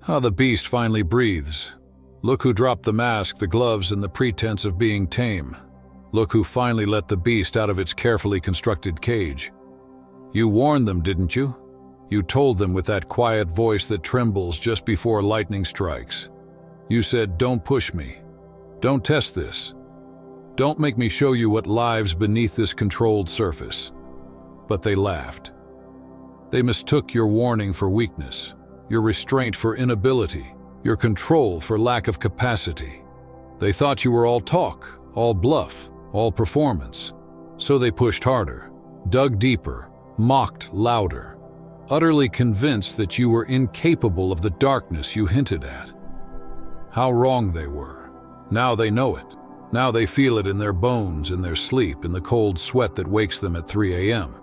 Ah, the beast finally breathes. Look who dropped the mask, the gloves, and the pretense of being tame. Look who finally let the beast out of its carefully constructed cage. You warned them, didn't you? You told them with that quiet voice that trembles just before lightning strikes. You said, "Don't push me. Don't test this. Don't make me show you what lives beneath this controlled surface." But they laughed. They mistook your warning for weakness, your restraint for inability, your control for lack of capacity. They thought you were all talk, all bluff, all performance. So they pushed harder, dug deeper, mocked louder, utterly convinced that you were incapable of the darkness you hinted at. How wrong they were. Now they know it. Now they feel it in their bones, in their sleep, in the cold sweat that wakes them at 3 a.m.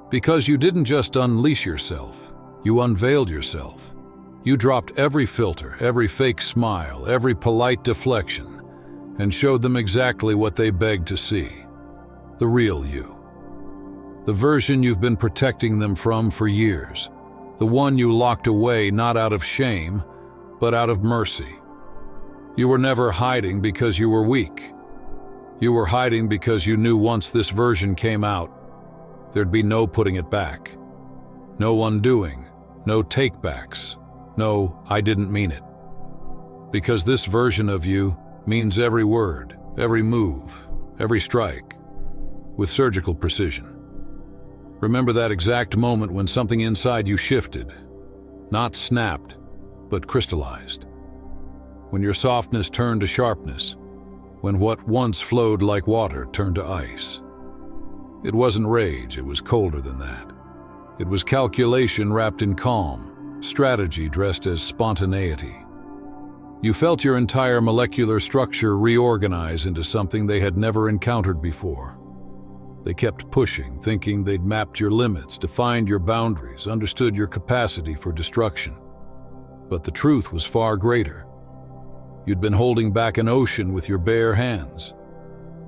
Because you didn't just unleash yourself, you unveiled yourself. You dropped every filter, every fake smile, every polite deflection, and showed them exactly what they begged to see. The real you. The version you've been protecting them from for years. The one you locked away not out of shame, but out of mercy. You were never hiding because you were weak. You were hiding because you knew once this version came out, there'd be no putting it back. No undoing, no takebacks, no "I didn't mean it." Because this version of you means every word, every move, every strike, with surgical precision. Remember that exact moment when something inside you shifted, not snapped, but crystallized. When your softness turned to sharpness, when what once flowed like water turned to ice. It wasn't rage, it was colder than that. It was calculation wrapped in calm, strategy dressed as spontaneity. You felt your entire molecular structure reorganize into something they had never encountered before. They kept pushing, thinking they'd mapped your limits, defined your boundaries, understood your capacity for destruction. But the truth was far greater. You'd been holding back an ocean with your bare hands,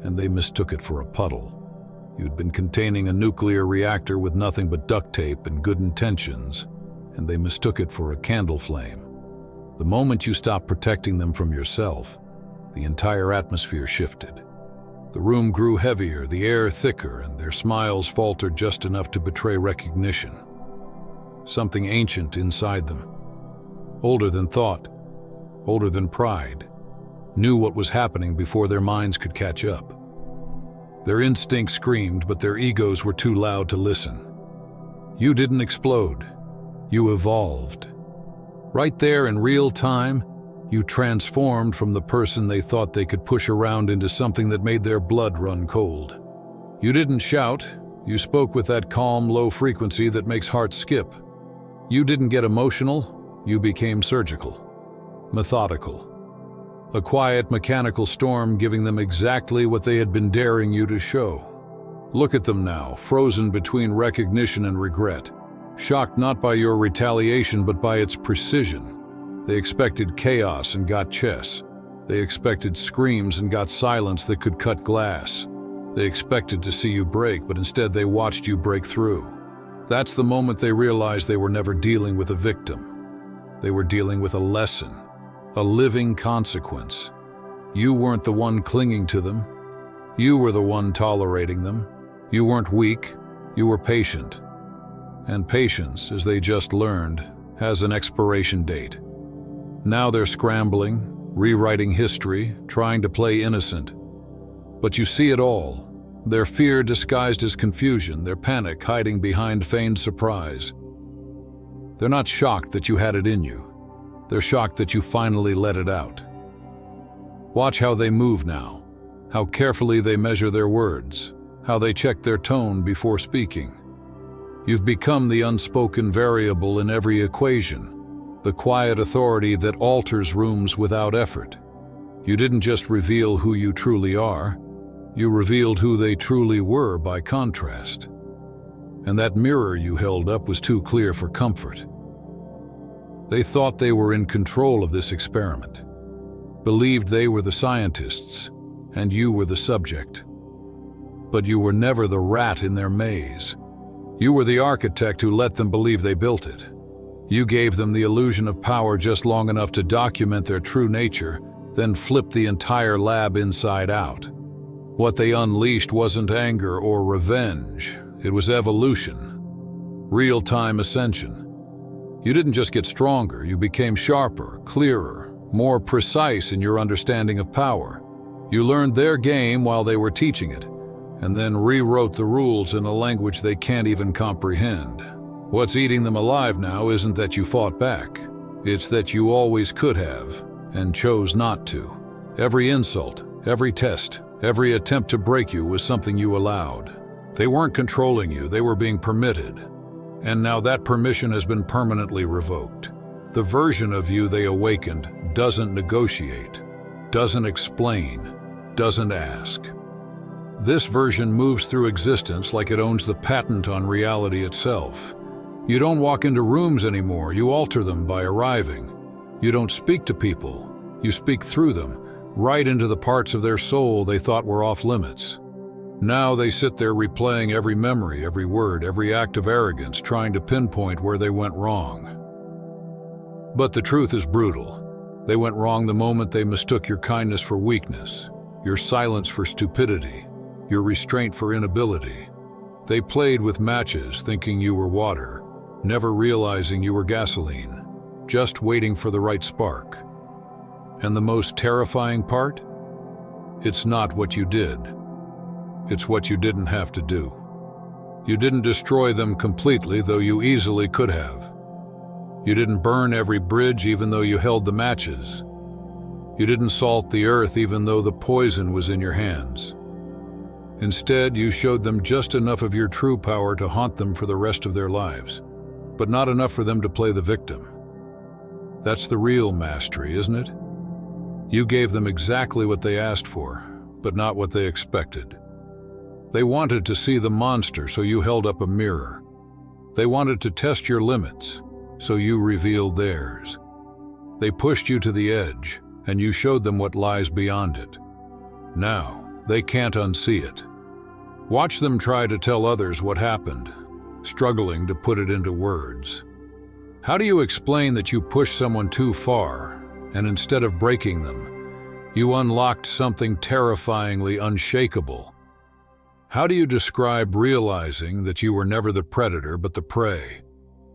and they mistook it for a puddle. You'd been containing a nuclear reactor with nothing but duct tape and good intentions, and they mistook it for a candle flame. The moment you stopped protecting them from yourself, the entire atmosphere shifted. The room grew heavier, the air thicker, and their smiles faltered just enough to betray recognition. Something ancient inside them, older than thought, older than pride, knew what was happening before their minds could catch up. Their instincts screamed, but their egos were too loud to listen. You didn't explode. You evolved. Right there in real time, you transformed from the person they thought they could push around into something that made their blood run cold. You didn't shout. You spoke with that calm, low frequency that makes hearts skip. You didn't get emotional. You became surgical, methodical. A quiet, mechanical storm giving them exactly what they had been daring you to show. Look at them now, frozen between recognition and regret, shocked not by your retaliation but by its precision. They expected chaos and got chess. They expected screams and got silence that could cut glass. They expected to see you break, but instead they watched you break through. That's the moment they realized they were never dealing with a victim. They were dealing with a lesson, a living consequence. You weren't the one clinging to them. You were the one tolerating them. You weren't weak. You were patient. And patience, as they just learned, has an expiration date. Now they're scrambling, rewriting history, trying to play innocent. But you see it all. Their fear disguised as confusion, their panic hiding behind feigned surprise. They're not shocked that you had it in you. They're shocked that you finally let it out. Watch how they move now, how carefully they measure their words, how they check their tone before speaking. You've become the unspoken variable in every equation, the quiet authority that alters rooms without effort. You didn't just reveal who you truly are, you revealed who they truly were by contrast. And that mirror you held up was too clear for comfort. They thought they were in control of this experiment, believed they were the scientists, and you were the subject. But you were never the rat in their maze. You were the architect who let them believe they built it. You gave them the illusion of power just long enough to document their true nature, then flipped the entire lab inside out. What they unleashed wasn't anger or revenge, it was evolution. Real-time ascension. You didn't just get stronger, you became sharper, clearer, more precise in your understanding of power. You learned their game while they were teaching it, and then rewrote the rules in a language they can't even comprehend. What's eating them alive now isn't that you fought back. It's that you always could have, and chose not to. Every insult, every test, every attempt to break you was something you allowed. They weren't controlling you, they were being permitted. And now that permission has been permanently revoked. The version of you they awakened doesn't negotiate, doesn't explain, doesn't ask. This version moves through existence like it owns the patent on reality itself. You don't walk into rooms anymore, you alter them by arriving. You don't speak to people, you speak through them, right into the parts of their soul they thought were off limits. Now they sit there replaying every memory, every word, every act of arrogance, trying to pinpoint where they went wrong. But the truth is brutal. They went wrong the moment they mistook your kindness for weakness, your silence for stupidity, your restraint for inability. They played with matches thinking you were water, never realizing you were gasoline, just waiting for the right spark. And the most terrifying part? It's not what you did. It's what you didn't have to do. You didn't destroy them completely, though you easily could have. You didn't burn every bridge even though you held the matches. You didn't salt the earth even though the poison was in your hands. Instead, you showed them just enough of your true power to haunt them for the rest of their lives, but not enough for them to play the victim. That's the real mastery, isn't it? You gave them exactly what they asked for, but not what they expected. They wanted to see the monster, so you held up a mirror. They wanted to test your limits, so you revealed theirs. They pushed you to the edge, and you showed them what lies beyond it. Now, they can't unsee it. Watch them try to tell others what happened, struggling to put it into words. How do you explain that you pushed someone too far, and instead of breaking them, you unlocked something terrifyingly unshakable? How do you describe realizing that you were never the predator but the prey,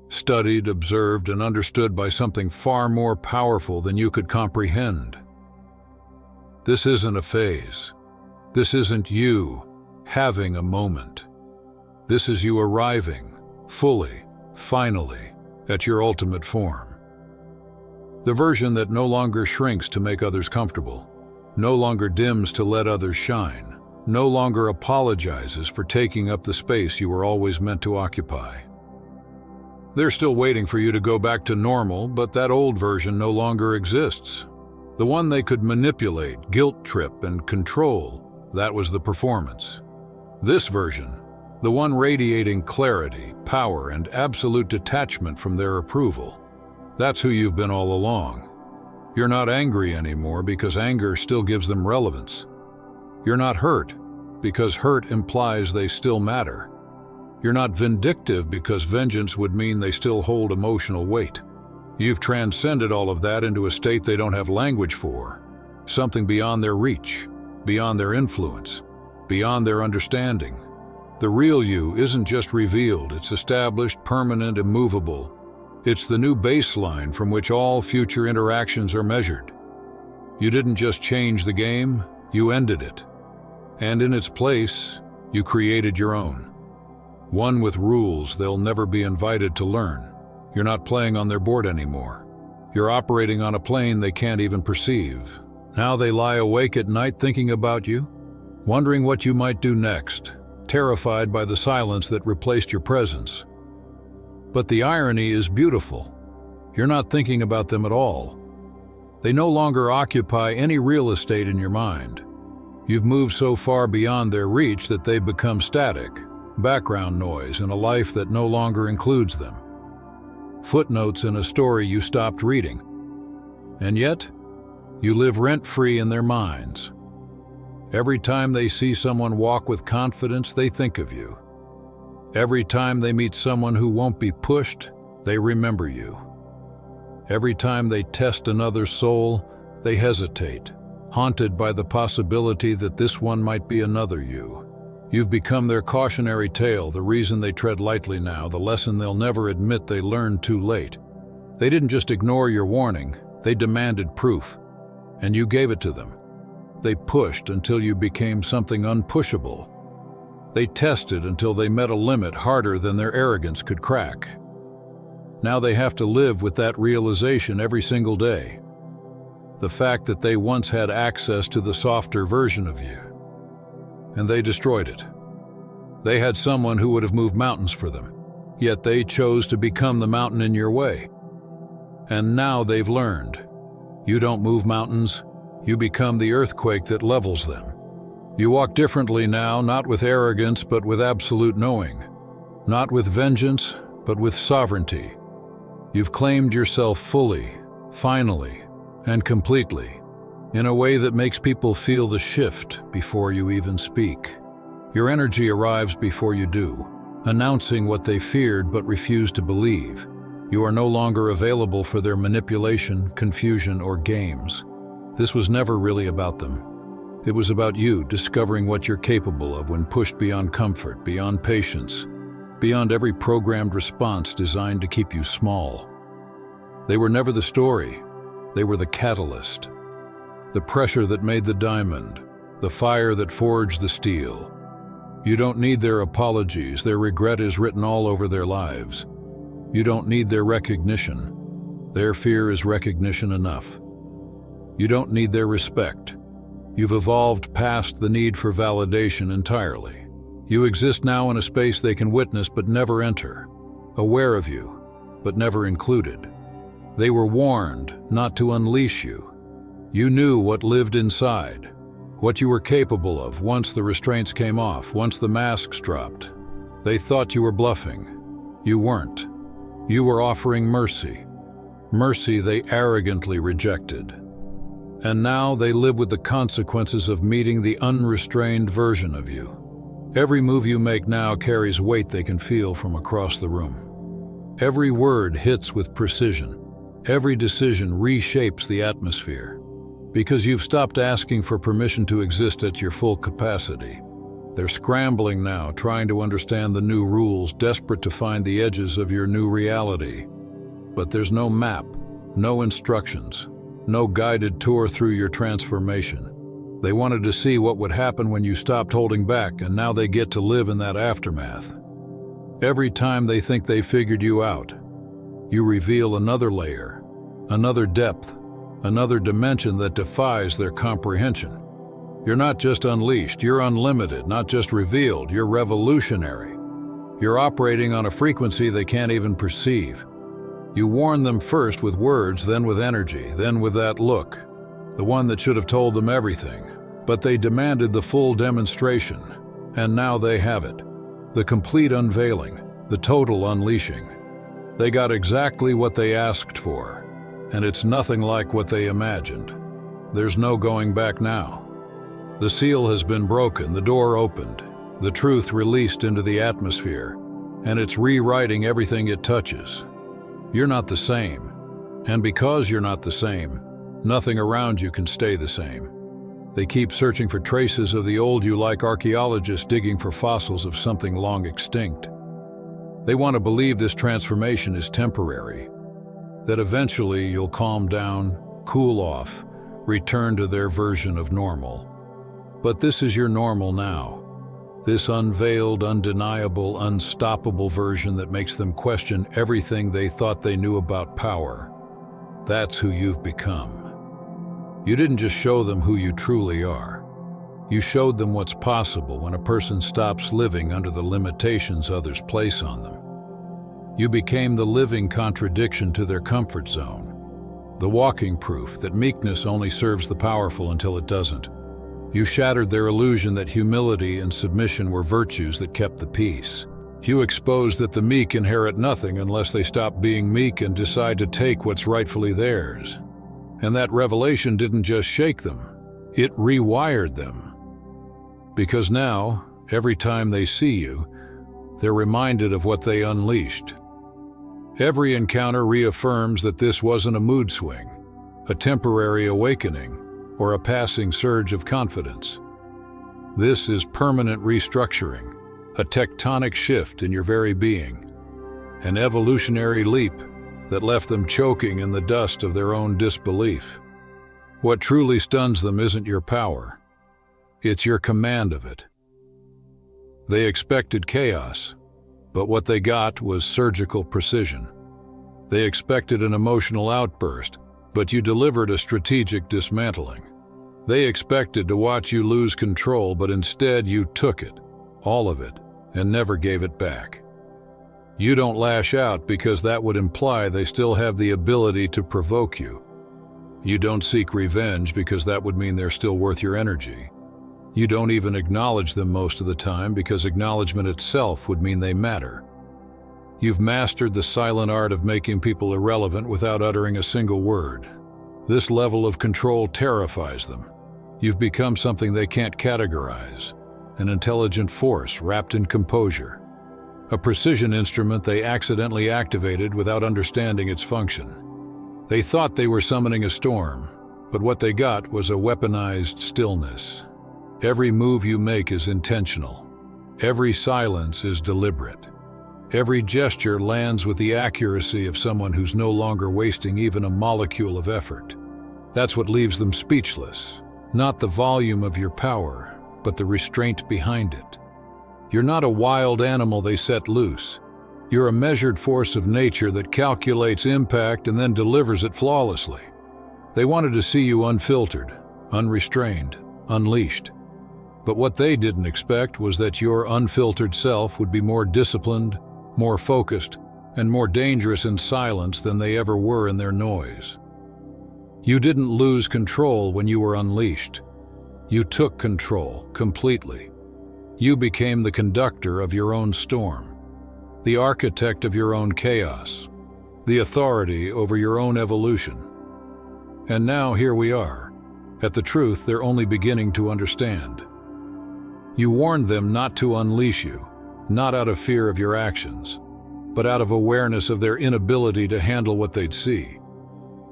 studied, observed, and understood by something far more powerful than you could comprehend? This isn't a phase. This isn't you having a moment. This is you arriving, fully, finally, at your ultimate form. The version that no longer shrinks to make others comfortable, no longer dims to let others shine, no longer apologizes for taking up the space you were always meant to occupy. They're still waiting for you to go back to normal, but that old version no longer exists. The one they could manipulate, guilt trip, and control, that was the performance. This version, the one radiating clarity, power, and absolute detachment from their approval, that's who you've been all along. You're not angry anymore because anger still gives them relevance. You're not hurt because hurt implies they still matter. You're not vindictive because vengeance would mean they still hold emotional weight. You've transcended all of that into a state they don't have language for, something beyond their reach, beyond their influence, beyond their understanding. The real you isn't just revealed, it's established, permanent, immovable. It's the new baseline from which all future interactions are measured. You didn't just change the game, you ended it. And in its place, you created your own. One with rules they'll never be invited to learn. You're not playing on their board anymore. You're operating on a plane they can't even perceive. Now they lie awake at night thinking about you, wondering what you might do next, terrified by the silence that replaced your presence. But the irony is beautiful. You're not thinking about them at all. They no longer occupy any real estate in your mind. You've moved so far beyond their reach that they've become static, background noise in a life that no longer includes them. Footnotes in a story you stopped reading. And yet, you live rent-free in their minds. Every time they see someone walk with confidence, they think of you. Every time they meet someone who won't be pushed, they remember you. Every time they test another soul, they hesitate, haunted by the possibility that this one might be another you. You've become their cautionary tale, the reason they tread lightly now, the lesson they'll never admit they learned too late. They didn't just ignore your warning, they demanded proof, and you gave it to them. They pushed until you became something unpushable. They tested until they met a limit harder than their arrogance could crack. Now they have to live with that realization every single day. The fact that they once had access to the softer version of you, and they destroyed it. They had someone who would have moved mountains for them, yet they chose to become the mountain in your way. And now they've learned. You don't move mountains, you become the earthquake that levels them. You walk differently now, not with arrogance, but with absolute knowing. Not with vengeance, but with sovereignty. You've claimed yourself fully, finally, and completely, in a way that makes people feel the shift before you even speak. Your energy arrives before you do, announcing what they feared but refused to believe. You are no longer available for their manipulation, confusion, or games. This was never really about them. It was about you discovering what you're capable of when pushed beyond comfort, beyond patience, beyond every programmed response designed to keep you small. They were never the story. They were the catalyst. The pressure that made the diamond, the fire that forged the steel. You don't need their apologies. Their regret is written all over their lives. You don't need their recognition. Their fear is recognition enough. You don't need their respect. You've evolved past the need for validation entirely. You exist now in a space they can witness but never enter, aware of you, but never included. They were warned not to unleash you. You knew what lived inside, what you were capable of once the restraints came off, once the masks dropped. They thought you were bluffing. You weren't. You were offering mercy. Mercy they arrogantly rejected. And now they live with the consequences of meeting the unrestrained version of you. Every move you make now carries weight they can feel from across the room. Every word hits with precision. Every decision reshapes the atmosphere. Because you've stopped asking for permission to exist at your full capacity. They're scrambling now, trying to understand the new rules, desperate to find the edges of your new reality. But there's no map, no instructions, no guided tour through your transformation. They wanted to see what would happen when you stopped holding back, and now they get to live in that aftermath. Every time they think they figured you out, you reveal another layer, another depth, another dimension that defies their comprehension. You're not just unleashed, you're unlimited, not just revealed, you're revolutionary. You're operating on a frequency they can't even perceive. You warned them first with words, then with energy, then with that look, the one that should have told them everything. But they demanded the full demonstration, and now they have it. The complete unveiling, the total unleashing. They got exactly what they asked for, and it's nothing like what they imagined. There's no going back now. The seal has been broken, the door opened, the truth released into the atmosphere, and it's rewriting everything it touches. You're not the same, and because you're not the same, nothing around you can stay the same. They keep searching for traces of the old you, like archaeologists digging for fossils of something long extinct. They want to believe this transformation is temporary, that eventually you'll calm down, cool off, return to their version of normal. But this is your normal now. This unveiled, undeniable, unstoppable version that makes them question everything they thought they knew about power. That's who you've become. You didn't just show them who you truly are. You showed them what's possible when a person stops living under the limitations others place on them. You became the living contradiction to their comfort zone, the walking proof that meekness only serves the powerful until it doesn't. You shattered their illusion that humility and submission were virtues that kept the peace. You exposed that the meek inherit nothing unless they stop being meek and decide to take what's rightfully theirs. And that revelation didn't just shake them, it rewired them. Because now, every time they see you, they're reminded of what they unleashed. Every encounter reaffirms that this wasn't a mood swing, a temporary awakening, or a passing surge of confidence. This is permanent restructuring, a tectonic shift in your very being, an evolutionary leap that left them choking in the dust of their own disbelief. What truly stuns them isn't your power, it's your command of it. They expected chaos, but what they got was surgical precision. They expected an emotional outburst, but you delivered a strategic dismantling. They expected to watch you lose control, but instead you took it, all of it, and never gave it back. You don't lash out because that would imply they still have the ability to provoke you. You don't seek revenge because that would mean they're still worth your energy. You don't even acknowledge them most of the time because acknowledgement itself would mean they matter. You've mastered the silent art of making people irrelevant without uttering a single word. This level of control terrifies them. You've become something they can't categorize, an intelligent force wrapped in composure, a precision instrument they accidentally activated without understanding its function. They thought they were summoning a storm, but what they got was a weaponized stillness. Every move you make is intentional. Every silence is deliberate. Every gesture lands with the accuracy of someone who's no longer wasting even a molecule of effort. That's what leaves them speechless. Not the volume of your power, but the restraint behind it. You're not a wild animal they set loose. You're a measured force of nature that calculates impact and then delivers it flawlessly. They wanted to see you unfiltered, unrestrained, unleashed. But what they didn't expect was that your unfiltered self would be more disciplined, more focused, and more dangerous in silence than they ever were in their noise. You didn't lose control when you were unleashed. You took control completely. You became the conductor of your own storm, the architect of your own chaos, the authority over your own evolution. And now here we are, at the truth they're only beginning to understand. You warned them not to unleash you, not out of fear of your actions, but out of awareness of their inability to handle what they'd see.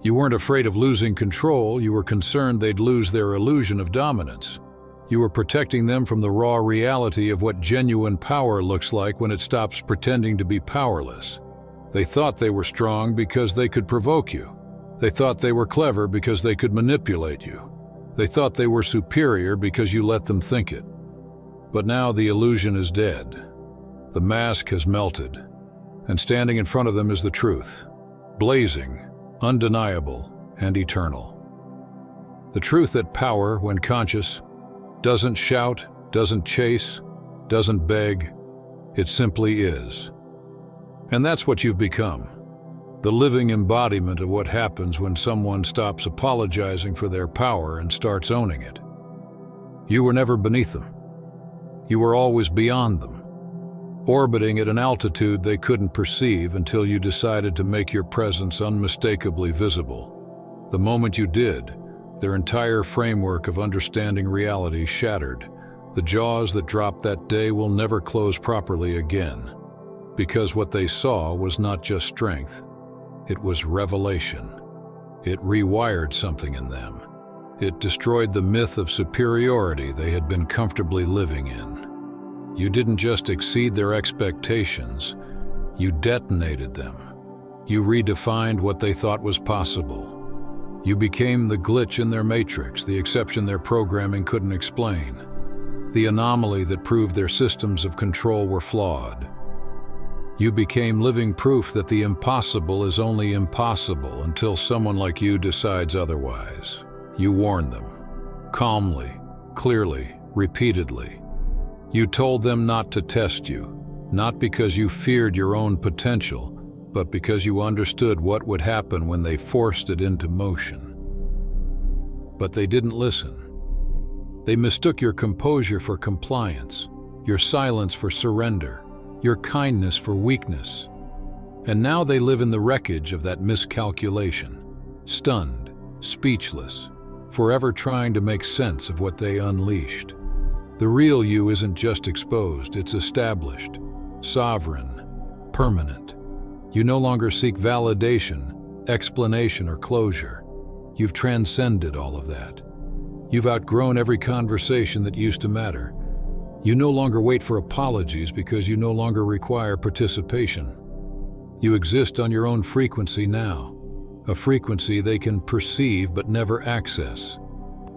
You weren't afraid of losing control, you were concerned they'd lose their illusion of dominance. You were protecting them from the raw reality of what genuine power looks like when it stops pretending to be powerless. They thought they were strong because they could provoke you. They thought they were clever because they could manipulate you. They thought they were superior because you let them think it. But now the illusion is dead. The mask has melted, and standing in front of them is the truth, blazing, undeniable, and eternal. The truth that power, when conscious, doesn't shout, doesn't chase, doesn't beg, it simply is. And that's what you've become, the living embodiment of what happens when someone stops apologizing for their power and starts owning it. You were never beneath them. You were always beyond them, orbiting at an altitude they couldn't perceive until you decided to make your presence unmistakably visible. The moment you did, their entire framework of understanding reality shattered. The jaws that dropped that day will never close properly again, because what they saw was not just strength, it was revelation. It rewired something in them. It destroyed the myth of superiority they had been comfortably living in. You didn't just exceed their expectations, you detonated them. You redefined what they thought was possible. You became the glitch in their matrix, the exception their programming couldn't explain, the anomaly that proved their systems of control were flawed. You became living proof that the impossible is only impossible until someone like you decides otherwise. You warned them, calmly, clearly, repeatedly. You told them not to test you, not because you feared your own potential, but because you understood what would happen when they forced it into motion. But they didn't listen. They mistook your composure for compliance, your silence for surrender, your kindness for weakness. And now they live in the wreckage of that miscalculation, stunned, speechless, forever trying to make sense of what they unleashed. The real you isn't just exposed, it's established, sovereign, permanent. You no longer seek validation, explanation, or closure. You've transcended all of that. You've outgrown every conversation that used to matter. You no longer wait for apologies because you no longer require participation. You exist on your own frequency now, a frequency they can perceive but never access.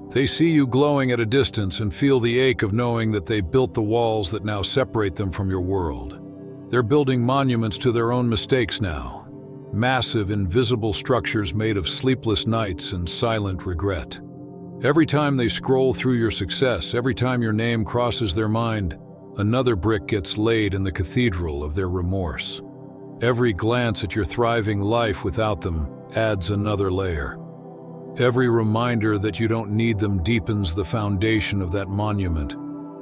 They see you glowing at a distance and feel the ache of knowing that they built the walls that now separate them from your world. They're building monuments to their own mistakes now, massive, invisible structures made of sleepless nights and silent regret. Every time they scroll through your success, every time your name crosses their mind, another brick gets laid in the cathedral of their remorse. Every glance at your thriving life without them adds another layer. Every reminder that you don't need them deepens the foundation of that monument.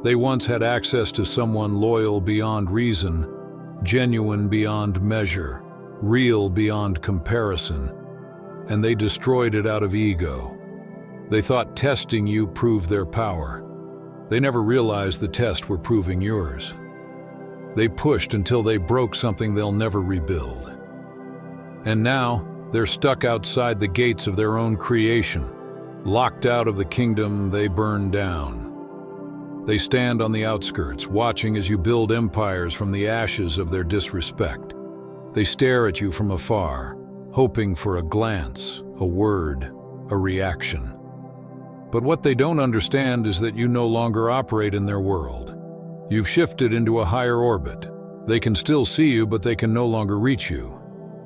They once had access to someone loyal beyond reason, genuine beyond measure, real beyond comparison, and they destroyed it out of ego. They thought testing you proved their power. They never realized the test were proving yours. They pushed until they broke something they'll never rebuild. And now, they're stuck outside the gates of their own creation, locked out of the kingdom they burned down. They stand on the outskirts, watching as you build empires from the ashes of their disrespect. They stare at you from afar, hoping for a glance, a word, a reaction. But what they don't understand is that you no longer operate in their world. You've shifted into a higher orbit. They can still see you, but they can no longer reach you.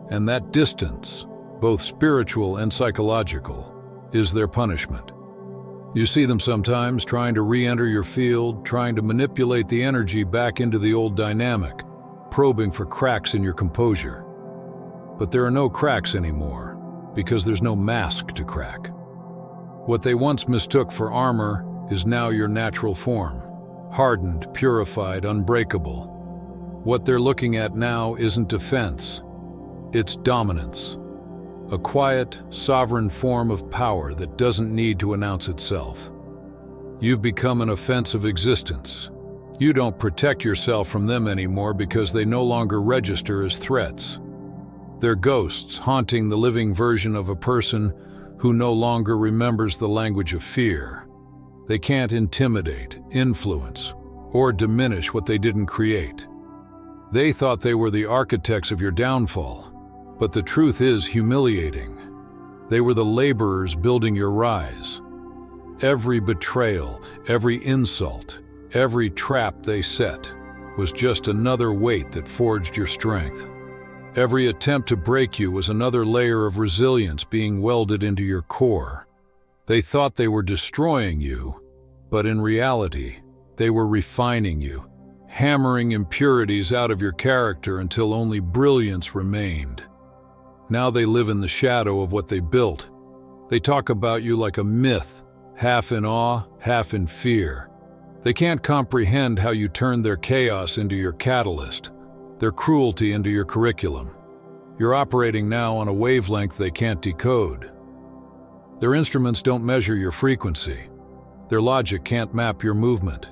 And that distance, both spiritual and psychological, is their punishment. You see them sometimes trying to re-enter your field, trying to manipulate the energy back into the old dynamic, probing for cracks in your composure. But there are no cracks anymore, because there's no mask to crack. What they once mistook for armor is now your natural form, hardened, purified, unbreakable. What they're looking at now isn't defense, it's dominance. A quiet, sovereign form of power that doesn't need to announce itself. You've become an offensive existence. You don't protect yourself from them anymore because they no longer register as threats. They're ghosts haunting the living version of a person who no longer remembers the language of fear. They can't intimidate, influence, or diminish what they didn't create. They thought they were the architects of your downfall, but the truth is humiliating. They were the laborers building your rise. Every betrayal, every insult, every trap they set was just another weight that forged your strength. Every attempt to break you was another layer of resilience being welded into your core. They thought they were destroying you, but in reality, they were refining you, hammering impurities out of your character until only brilliance remained. Now they live in the shadow of what they built. They talk about you like a myth, half in awe, half in fear. They can't comprehend how you turned their chaos into your catalyst, their cruelty into your curriculum. You're operating now on a wavelength they can't decode. Their instruments don't measure your frequency. Their logic can't map your movement.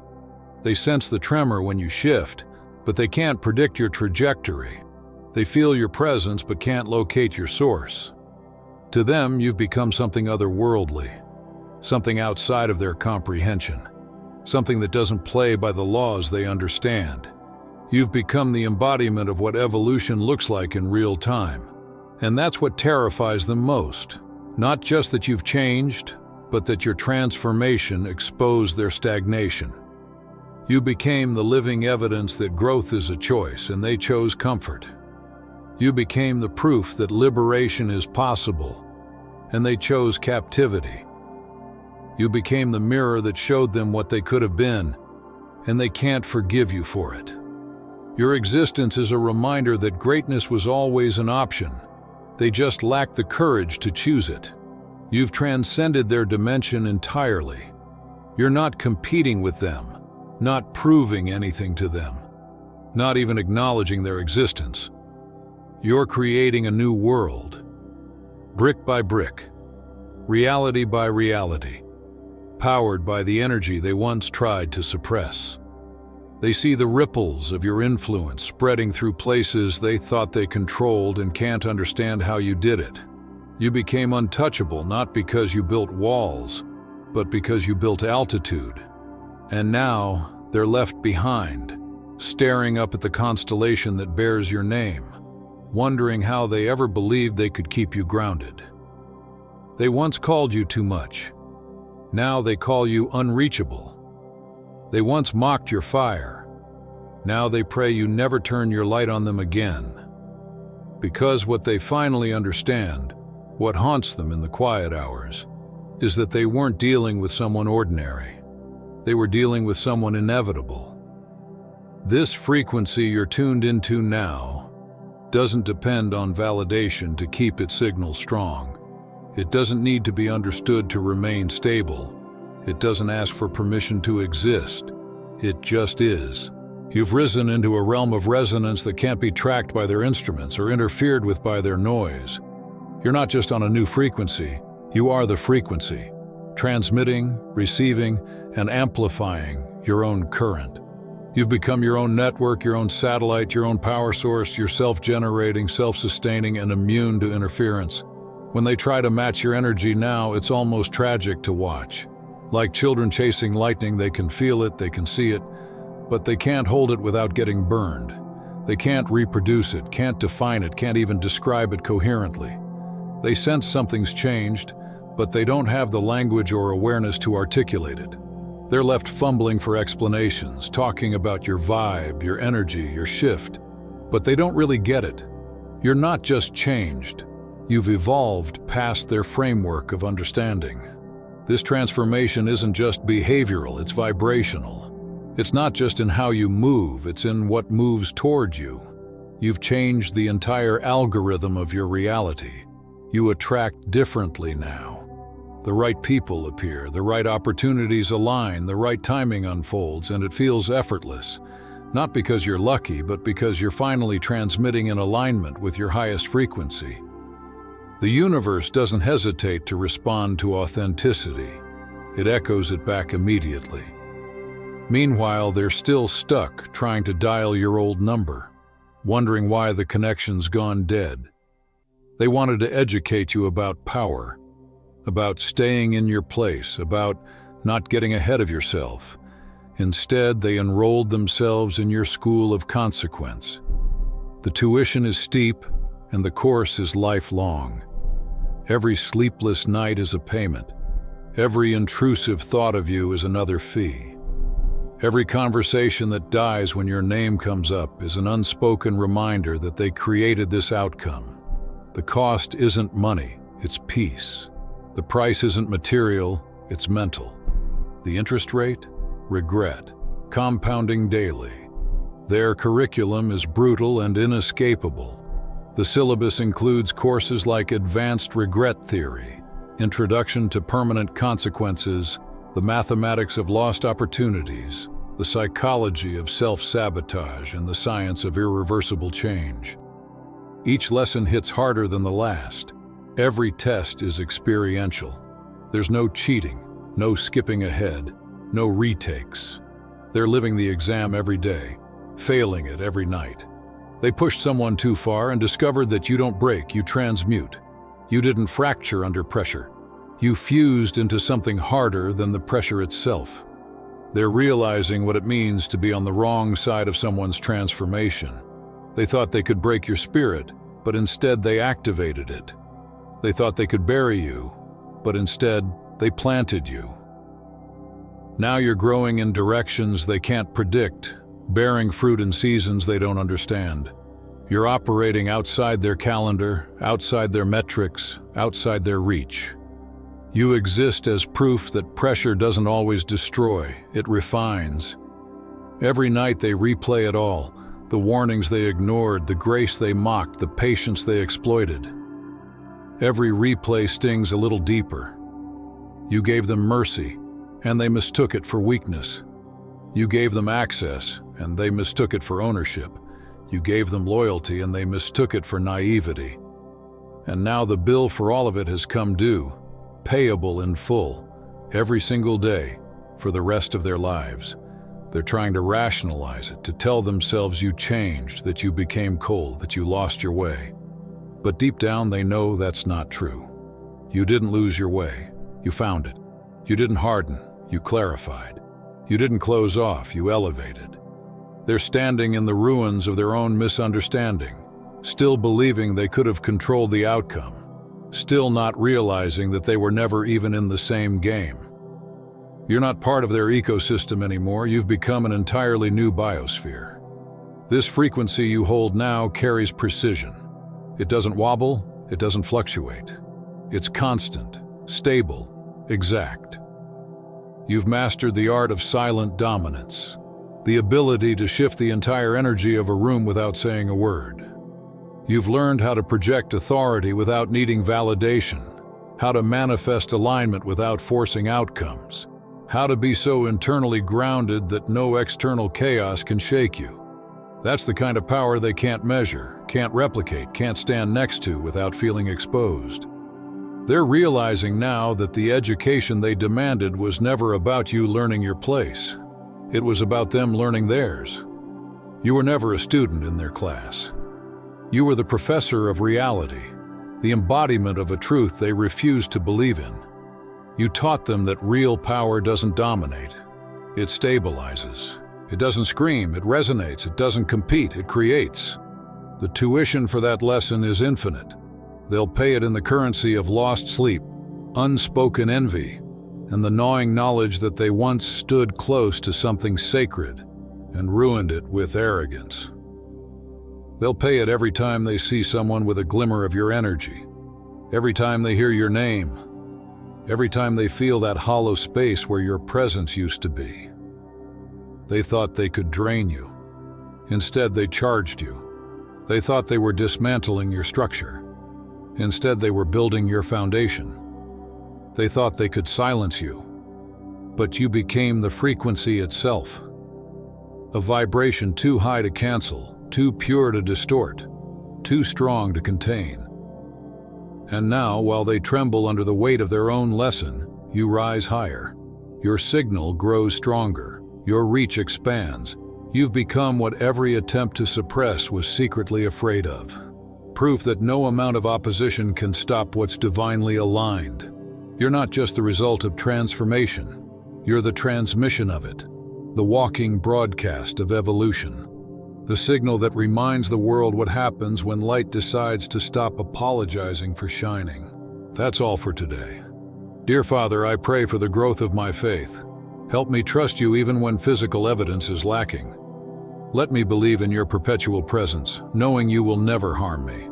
They sense the tremor when you shift, but they can't predict your trajectory. They feel your presence but can't locate your source. To them, you've become something otherworldly, something outside of their comprehension, something that doesn't play by the laws they understand. You've become the embodiment of what evolution looks like in real time. And that's what terrifies them most. Not just that you've changed, but that your transformation exposed their stagnation. You became the living evidence that growth is a choice, and they chose comfort. You became the proof that liberation is possible, and they chose captivity. You became the mirror that showed them what they could have been, and they can't forgive you for it. Your existence is a reminder that greatness was always an option. They just lacked the courage to choose it. You've transcended their dimension entirely. You're not competing with them, not proving anything to them, not even acknowledging their existence. You're creating a new world, brick by brick, reality by reality, powered by the energy they once tried to suppress. They see the ripples of your influence spreading through places they thought they controlled and can't understand how you did it. You became untouchable not because you built walls, but because you built altitude. And now they're left behind, staring up at the constellation that bears your name, wondering how they ever believed they could keep you grounded. They once called you too much. Now they call you unreachable. They once mocked your fire. Now they pray you never turn your light on them again. Because what they finally understand, what haunts them in the quiet hours, is that they weren't dealing with someone ordinary. They were dealing with someone inevitable. This frequency you're tuned into now doesn't depend on validation to keep its signal strong. It doesn't need to be understood to remain stable. It doesn't ask for permission to exist. It just is. You've risen into a realm of resonance that can't be tracked by their instruments or interfered with by their noise. You're not just on a new frequency, you are the frequency, transmitting, receiving, and amplifying your own current. You've become your own network, your own satellite, your own power source. You're self-generating, self-sustaining, and immune to interference. When they try to match your energy now, it's almost tragic to watch. Like children chasing lightning, they can feel it, they can see it, but they can't hold it without getting burned. They can't reproduce it, can't define it, can't even describe it coherently. They sense something's changed, but they don't have the language or awareness to articulate it. They're left fumbling for explanations, talking about your vibe, your energy, your shift, but they don't really get it. You're not just changed. You've evolved past their framework of understanding. This transformation isn't just behavioral, it's vibrational. It's not just in how you move, it's in what moves toward you. You've changed the entire algorithm of your reality. You attract differently now. The right people appear, the right opportunities align, the right timing unfolds, and it feels effortless. Not because you're lucky, but because you're finally transmitting in alignment with your highest frequency. The universe doesn't hesitate to respond to authenticity. It echoes it back immediately. Meanwhile, they're still stuck trying to dial your old number, wondering why the connection's gone dead. They wanted to educate you about power, about staying in your place, about not getting ahead of yourself. Instead, they enrolled themselves in your school of consequence. The tuition is steep, and the course is lifelong. Every sleepless night is a payment. Every intrusive thought of you is another fee. Every conversation that dies when your name comes up is an unspoken reminder that they created this outcome. The cost isn't money, it's peace. The price isn't material, it's mental. The interest rate? Regret, compounding daily. Their curriculum is brutal and inescapable. The syllabus includes courses like Advanced Regret Theory, Introduction to Permanent Consequences, the mathematics of lost opportunities, the psychology of self-sabotage, and the science of irreversible change. Each lesson hits harder than the last. Every test is experiential. There's no cheating, no skipping ahead, no retakes. They're living the exam every day, failing it every night. They pushed someone too far and discovered that you don't break, you transmute. You didn't fracture under pressure. You fused into something harder than the pressure itself. They're realizing what it means to be on the wrong side of someone's transformation. They thought they could break your spirit, but instead they activated it. They thought they could bury you, but instead they planted you. Now you're growing in directions they can't predict, bearing fruit in seasons they don't understand. You're operating outside their calendar, outside their metrics, outside their reach. You exist as proof that pressure doesn't always destroy, it refines. Every night they replay it all, the warnings they ignored, the grace they mocked, the patience they exploited. Every replay stings a little deeper. You gave them mercy, and they mistook it for weakness. You gave them access, and they mistook it for ownership. You gave them loyalty, and they mistook it for naivety. And now the bill for all of it has come due, payable in full, every single day, for the rest of their lives. They're trying to rationalize it, to tell themselves you changed, that you became cold, that you lost your way. But deep down, they know that's not true. You didn't lose your way. You found it. You didn't harden. You clarified. You didn't close off. You elevated. They're standing in the ruins of their own misunderstanding, still believing they could have controlled the outcome, still not realizing that they were never even in the same game. You're not part of their ecosystem anymore. You've become an entirely new biosphere. This frequency you hold now carries precision. It doesn't wobble, it doesn't fluctuate. It's constant, stable, exact. You've mastered the art of silent dominance, the ability to shift the entire energy of a room without saying a word. You've learned how to project authority without needing validation, how to manifest alignment without forcing outcomes, how to be so internally grounded that no external chaos can shake you. That's the kind of power they can't measure, can't replicate, can't stand next to without feeling exposed. They're realizing now that the education they demanded was never about you learning your place. It was about them learning theirs. You were never a student in their class. You were the professor of reality, the embodiment of a truth they refused to believe in. You taught them that real power doesn't dominate. It stabilizes. It doesn't scream, it resonates, it doesn't compete, it creates. The tuition for that lesson is infinite. They'll pay it in the currency of lost sleep, unspoken envy, and the gnawing knowledge that they once stood close to something sacred and ruined it with arrogance. They'll pay it every time they see someone with a glimmer of your energy, every time they hear your name, every time they feel that hollow space where your presence used to be. They thought they could drain you. Instead, they charged you. They thought they were dismantling your structure. Instead, they were building your foundation. They thought they could silence you. But you became the frequency itself. A vibration too high to cancel, too pure to distort, too strong to contain. And now, while they tremble under the weight of their own lesson, you rise higher. Your signal grows stronger. Your reach expands. You've become what every attempt to suppress was secretly afraid of. Proof that no amount of opposition can stop what's divinely aligned. You're not just the result of transformation. You're the transmission of it. The walking broadcast of evolution. The signal that reminds the world what happens when light decides to stop apologizing for shining. That's all for today. Dear Father, I pray for the growth of my faith. Help me trust you even when physical evidence is lacking. Let me believe in your perpetual presence, knowing you will never harm me.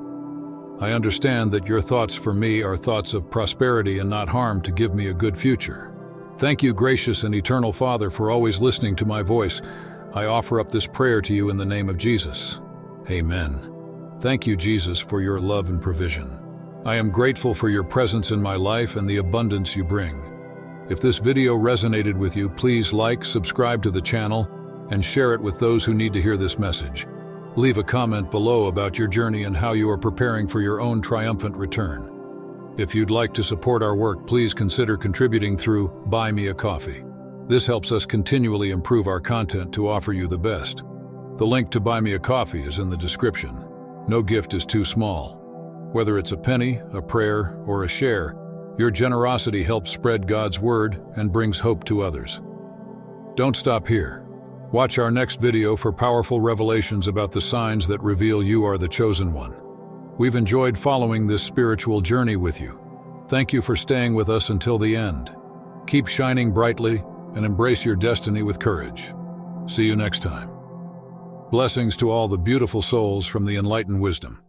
I understand that your thoughts for me are thoughts of prosperity and not harm, to give me a good future. Thank you, gracious and eternal Father, for always listening to my voice. I offer up this prayer to you in the name of Jesus. Amen. Thank you, Jesus, for your love and provision. I am grateful for your presence in my life and the abundance you bring. If this video resonated with you, please like, subscribe to the channel, and share it with those who need to hear this message. Leave a comment below about your journey and how you are preparing for your own triumphant return. If you'd like to support our work, please consider contributing through Buy Me a Coffee. This helps us continually improve our content to offer you the best. The link to Buy Me a Coffee is in the description. No gift is too small. Whether it's a penny, a prayer, or a share, your generosity helps spread God's word and brings hope to others. Don't stop here. Watch our next video for powerful revelations about the signs that reveal you are the chosen one. We've enjoyed following this spiritual journey with you. Thank you for staying with us until the end. Keep shining brightly and embrace your destiny with courage. See you next time. Blessings to all the beautiful souls from the Enlighten wisdom.